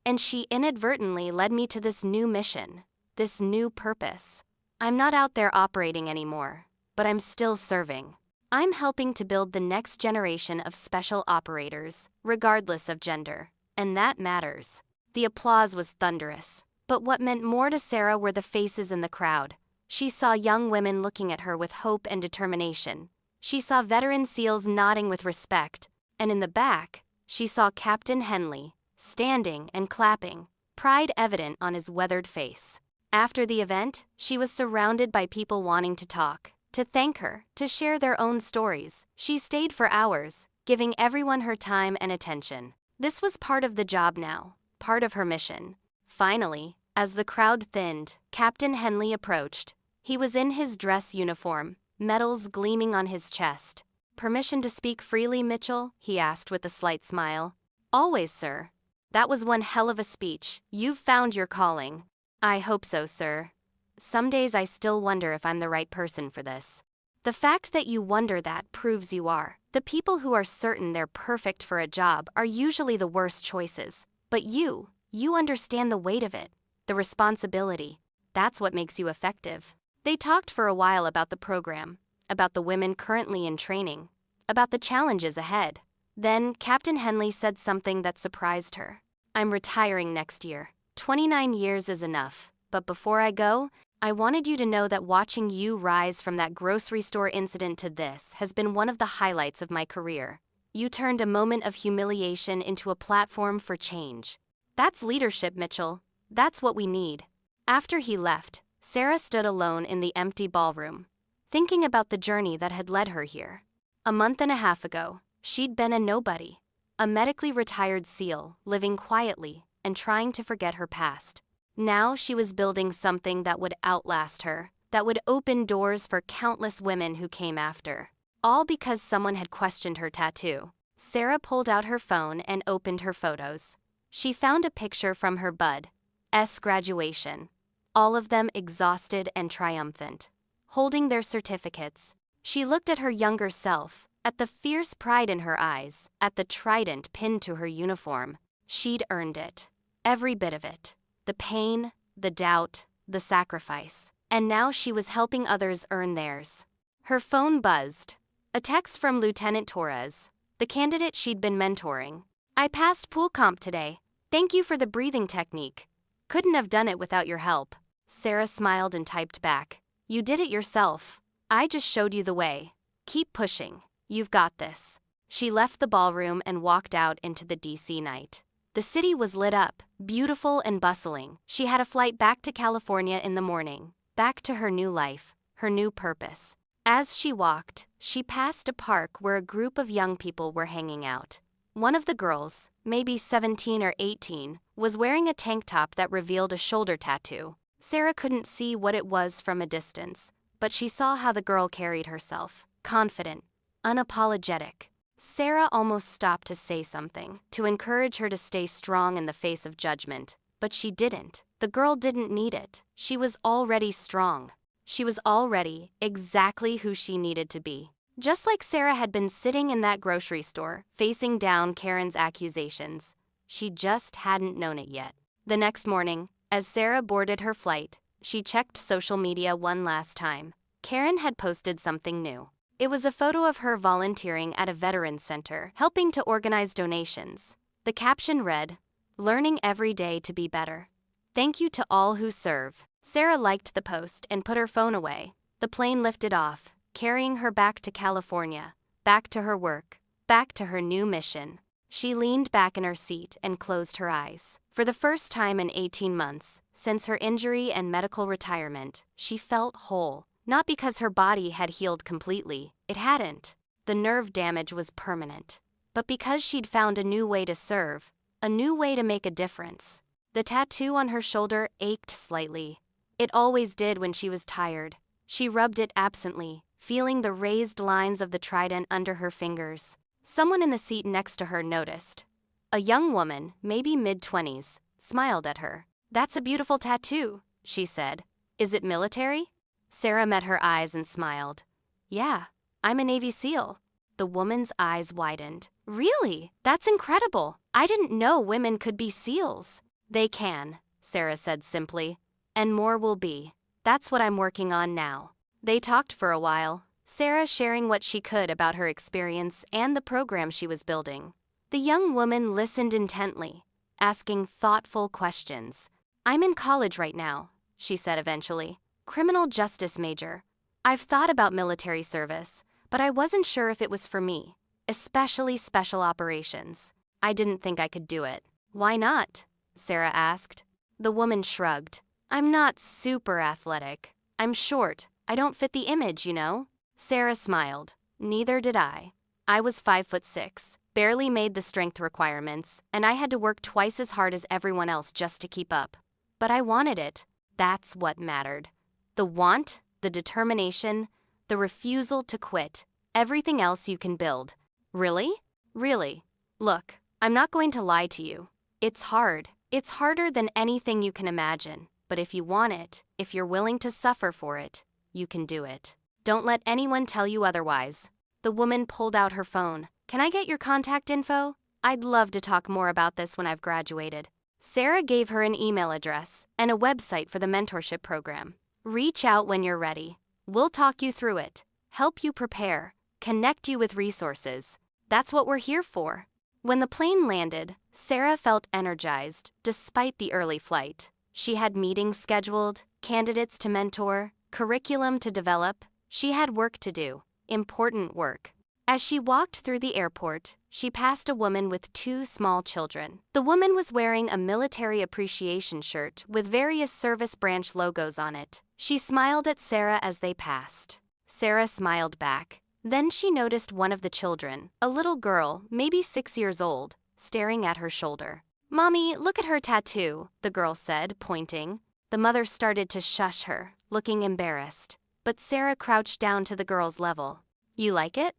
And she inadvertently led me to this new mission, this new purpose. I'm not out there operating anymore, but I'm still serving. I'm helping to build the next generation of special operators, regardless of gender, and that matters." The applause was thunderous, but what meant more to Sarah were the faces in the crowd. She saw young women looking at her with hope and determination. She saw veteran SEALs nodding with respect, and in the back, she saw Captain Henley, standing and clapping, pride evident on his weathered face. After the event, she was surrounded by people wanting to talk, to thank her, to share their own stories. She stayed for hours, giving everyone her time and attention. This was part of the job now, part of her mission. Finally, as the crowd thinned, Captain Henley approached. He was in his dress uniform, medals gleaming on his chest. "Permission to speak freely, Mitchell?" he asked with a slight smile. "Always, sir." "That was one hell of a speech. You've found your calling." "I hope so, sir. Some days I still wonder if I'm the right person for this." "The fact that you wonder that proves you are. The people who are certain they're perfect for a job are usually the worst choices. But you understand the weight of it, the responsibility. That's what makes you effective." They talked for a while about the program, about the women currently in training, about the challenges ahead. Then Captain Henley said something that surprised her. "I'm retiring next year. 29 years is enough. But before I go, I wanted you to know that watching you rise from that grocery store incident to this has been one of the highlights of my career. You turned a moment of humiliation into a platform for change. That's leadership, Mitchell. That's what we need." After he left, Sarah stood alone in the empty ballroom, thinking about the journey that had led her here. A month and a half ago, she'd been a nobody, a medically retired SEAL, living quietly and trying to forget her past. Now she was building something that would outlast her, that would open doors for countless women who came after. All because someone had questioned her tattoo. Sarah pulled out her phone and opened her photos. She found a picture from her BUD-S graduation, all of them exhausted and triumphant, holding their certificates. She looked at her younger self, at the fierce pride in her eyes, at the trident pinned to her uniform. She'd earned it. Every bit of it. The pain, the doubt, the sacrifice. And now she was helping others earn theirs. Her phone buzzed. A text from Lieutenant Torres. the candidate she'd been mentoring. "I passed pool comp today. Thank you for the breathing technique. Couldn't have done it without your help." Sarah smiled and typed back, "You did it yourself. I just showed you the way. Keep pushing. You've got this." She left the ballroom and walked out into the DC night. The city was lit up, beautiful and bustling. She had a flight back to California in the morning, back to her new life, her new purpose. As she walked, she passed a park where a group of young people were hanging out. One of the girls, maybe 17 or 18, was wearing a tank top that revealed a shoulder tattoo. Sarah couldn't see what it was from a distance, but she saw how the girl carried herself, confident, unapologetic. Sarah almost stopped to say something, to encourage her to stay strong in the face of judgment, but she didn't. The girl didn't need it. She was already strong. She was already exactly who she needed to be. Just like Sarah had been sitting in that grocery store, facing down Karen's accusations. She just hadn't known it yet. The next morning, as Sarah boarded her flight, she checked social media one last time. Karen had posted something new. It was a photo of her volunteering at a veterans center, helping to organize donations. The caption read, "Learning every day to be better. Thank you to all who serve." Sarah liked the post and put her phone away. The plane lifted off, carrying her back to California, back to her work, back to her new mission. She leaned back in her seat and closed her eyes. For the first time in 18 months, since her injury and medical retirement, she felt whole. Not because her body had healed completely, it hadn't. The nerve damage was permanent. But because she'd found a new way to serve, a new way to make a difference. The tattoo on her shoulder ached slightly. It always did when she was tired. She rubbed it absently, feeling the raised lines of the trident under her fingers. Someone in the seat next to her noticed. A young woman, maybe mid-20s, smiled at her. "That's a beautiful tattoo," she said. "Is it military?" Sarah met her eyes and smiled. "Yeah, I'm a Navy SEAL." The woman's eyes widened. "Really? That's incredible. I didn't know women could be SEALs." "They can," Sarah said simply. "And more will be. That's what I'm working on now." They talked for a while, Sarah sharing what she could about her experience and the program she was building. The young woman listened intently, asking thoughtful questions. "I'm in college right now," she said eventually. "Criminal justice major. I've thought about military service, but I wasn't sure if it was for me, especially special operations. I didn't think I could do it." "Why not?" Sarah asked. The woman shrugged. "I'm not super athletic. I'm short. I don't fit the image, you know." Sarah smiled. "Neither did I. I was 5'6", barely made the strength requirements, and I had to work twice as hard as everyone else just to keep up. But I wanted it. That's what mattered. The want, the determination, the refusal to quit. Everything else you can build." "Really?" "Really. Look, I'm not going to lie to you. It's hard. It's harder than anything you can imagine. But if you want it, if you're willing to suffer for it, you can do it. Don't let anyone tell you otherwise." The woman pulled out her phone. "Can I get your contact info? I'd love to talk more about this when I've graduated." Sarah gave her an email address and a website for the mentorship program. "Reach out when you're ready. We'll talk you through it, help you prepare, connect you with resources. That's what we're here for." When the plane landed, Sarah felt energized despite the early flight. She had meetings scheduled, candidates to mentor, curriculum to develop. She had work to do, important work. As she walked through the airport, she passed a woman with 2 small children. The woman was wearing a military appreciation shirt with various service branch logos on it. She smiled at Sarah as they passed. Sarah smiled back. Then she noticed one of the children, a little girl, maybe 6 years old, staring at her shoulder. "Mommy, look at her tattoo," the girl said, pointing. The mother started to shush her, looking embarrassed. But Sarah crouched down to the girl's level. "You like it?"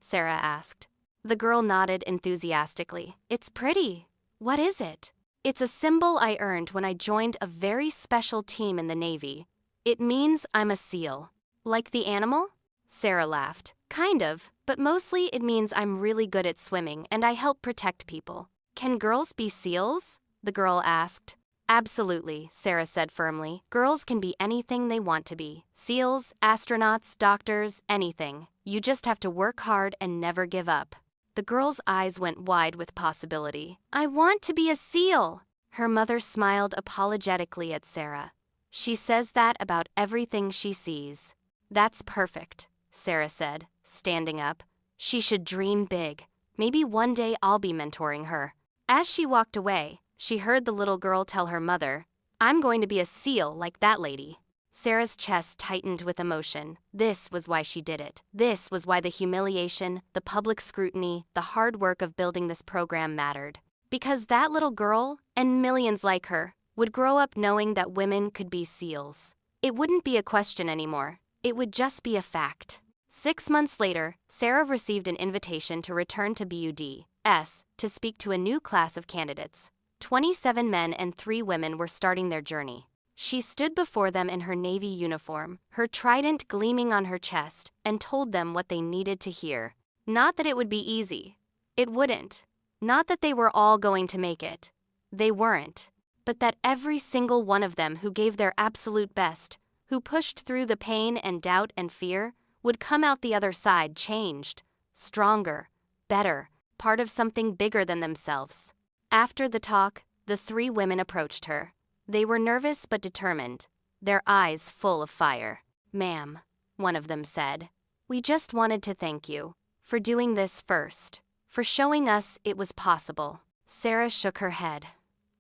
Sarah asked. The girl nodded enthusiastically. "It's pretty." "What is it?" "It's a symbol I earned when I joined a very special team in the Navy. It means I'm a SEAL." "Like the animal?" Sarah laughed. "Kind of, but mostly it means I'm really good at swimming and I help protect people." "Can girls be SEALs?" the girl asked. "Absolutely," Sarah said firmly. "Girls can be anything they want to be. SEALs, astronauts, doctors, anything. You just have to work hard and never give up." The girl's eyes went wide with possibility. I want to be a SEAL! Her mother smiled apologetically at Sarah. She says that about everything she sees. That's perfect, Sarah said, standing up. She should dream big. Maybe one day I'll be mentoring her. As she walked away, she heard the little girl tell her mother, I'm going to be a SEAL like that lady. Sarah's chest tightened with emotion. This was why she did it. This was why the humiliation, the public scrutiny, the hard work of building this program mattered. Because that little girl, and millions like her, would grow up knowing that women could be SEALs. It wouldn't be a question anymore. It would just be a fact. 6 months later, Sarah received an invitation to return to BUD-S to speak to a new class of candidates. 27 men and 3 women were starting their journey. She stood before them in her Navy uniform, her trident gleaming on her chest, and told them what they needed to hear. Not that it would be easy. It wouldn't. Not that they were all going to make it. They weren't. But that every single one of them who gave their absolute best, who pushed through the pain and doubt and fear, would come out the other side changed, stronger, better, part of something bigger than themselves. After the talk, the 3 women approached her. They were nervous but determined, their eyes full of fire. Ma'am, one of them said, we just wanted to thank you for doing this first, for showing us it was possible. Sarah shook her head.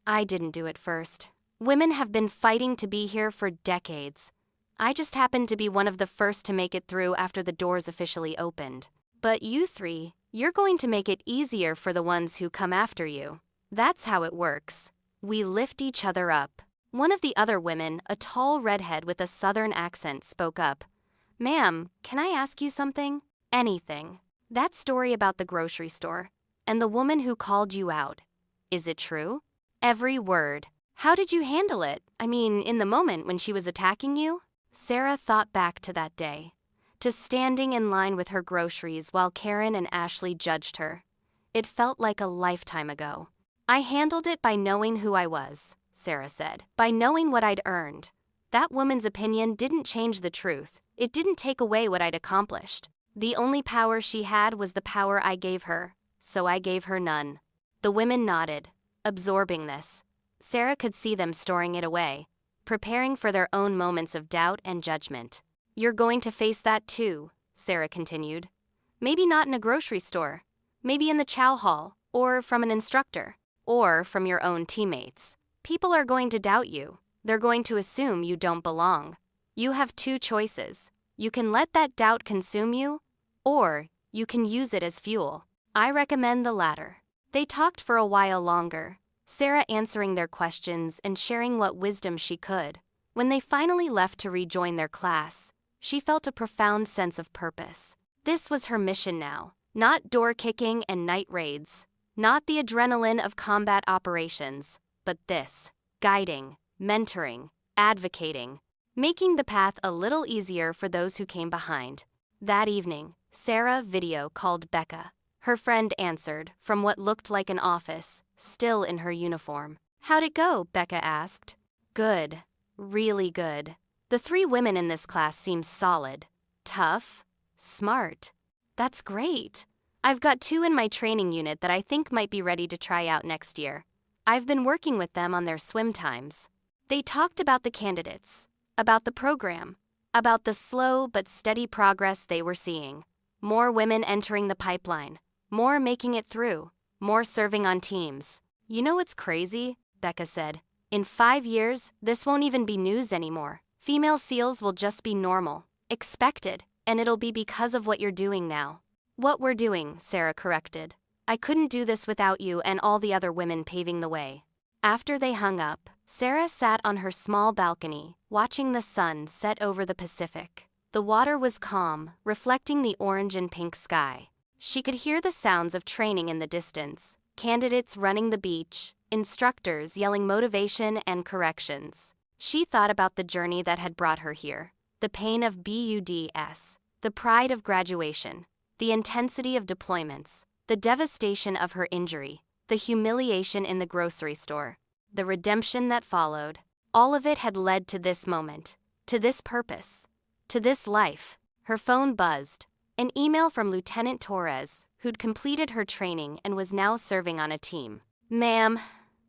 I didn't do it first. Women have been fighting to be here for decades. I just happened to be one of the first to make it through after the doors officially opened. But you 3, you're going to make it easier for the ones who come after you. That's how it works. We lift each other up. One of the other women, a tall redhead with a southern accent, spoke up. Ma'am, can I ask you something? Anything. That story about the grocery store, and the woman who called you out. Is it true? Every word. How did you handle it? I mean, in the moment when she was attacking you? Sarah thought back to that day, to standing in line with her groceries while Karen and Ashley judged her. It felt like a lifetime ago. I handled it by knowing who I was, Sarah said, by knowing what I'd earned. That woman's opinion didn't change the truth. It didn't take away what I'd accomplished. The only power she had was the power I gave her, so I gave her none. The women nodded, absorbing this. Sarah could see them storing it away, preparing for their own moments of doubt and judgment. You're going to face that too, Sarah continued. Maybe not in a grocery store, maybe in the chow hall, or from an instructor, or from your own teammates. People are going to doubt you. They're going to assume you don't belong. You have 2 choices. You can let that doubt consume you, or you can use it as fuel. I recommend the latter. They talked for a while longer, Sarah answering their questions and sharing what wisdom she could. When they finally left to rejoin their class, she felt a profound sense of purpose. This was her mission now, not door kicking and night raids, not the adrenaline of combat operations, but this, guiding, mentoring, advocating, making the path a little easier for those who came behind. That evening, Sarah video called Becca. Her friend answered, from what looked like an office, still in her uniform. How'd it go? Becca asked. Good. Really good. The 3 women in this class seem solid, tough, smart. That's great. I've got 2 in my training unit that I think might be ready to try out next year. I've been working with them on their swim times. They talked about the candidates, about the program, about the slow but steady progress they were seeing. More women entering the pipeline, more making it through, more serving on teams. You know what's crazy? Becca said. In 5 years, this won't even be news anymore. Female SEALs will just be normal, expected, and it'll be because of what you're doing now. What we're doing, Sarah corrected. I couldn't do this without you and all the other women paving the way. After they hung up, Sarah sat on her small balcony, watching the sun set over the Pacific. The water was calm, reflecting the orange and pink sky. She could hear the sounds of training in the distance, candidates running the beach, instructors yelling motivation and corrections. She thought about the journey that had brought her here, the pain of BUD-S, the pride of graduation, the intensity of deployments, the devastation of her injury, the humiliation in the grocery store, the redemption that followed. All of it had led to this moment, to this purpose, to this life. Her phone buzzed. An email from Lieutenant Torres, who'd completed her training and was now serving on a team. Ma'am,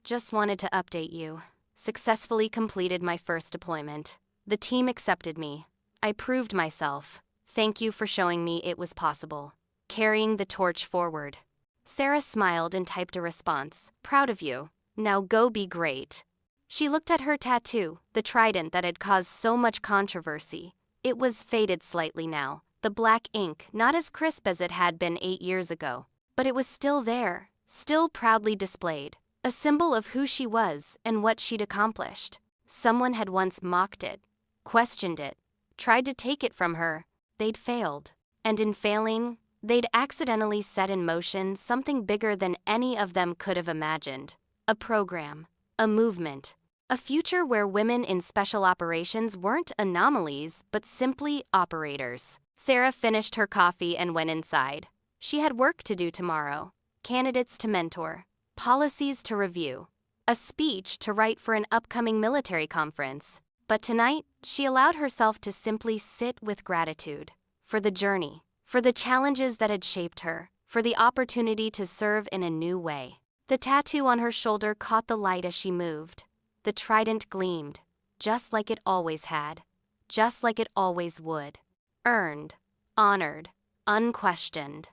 just wanted to update you. Successfully completed my first deployment. The team accepted me. I proved myself. Thank you for showing me it was possible. Carrying the torch forward. Sarah smiled and typed a response. Proud of you. Now go be great. She looked at her tattoo, the trident that had caused so much controversy. It was faded slightly now, the black ink not as crisp as it had been 8 years ago. But it was still there, still proudly displayed, a symbol of who she was and what she'd accomplished. Someone had once mocked it, questioned it, tried to take it from her. They'd failed. And in failing, they'd accidentally set in motion something bigger than any of them could have imagined. A program, a movement, a future where women in special operations weren't anomalies, but simply operators. Sarah finished her coffee and went inside. She had work to do tomorrow, candidates to mentor, policies to review, a speech to write for an upcoming military conference. But tonight, she allowed herself to simply sit with gratitude for the journey, for the challenges that had shaped her, for the opportunity to serve in a new way. The tattoo on her shoulder caught the light as she moved. The trident gleamed, just like it always had, just like it always would. Earned, honored, unquestioned.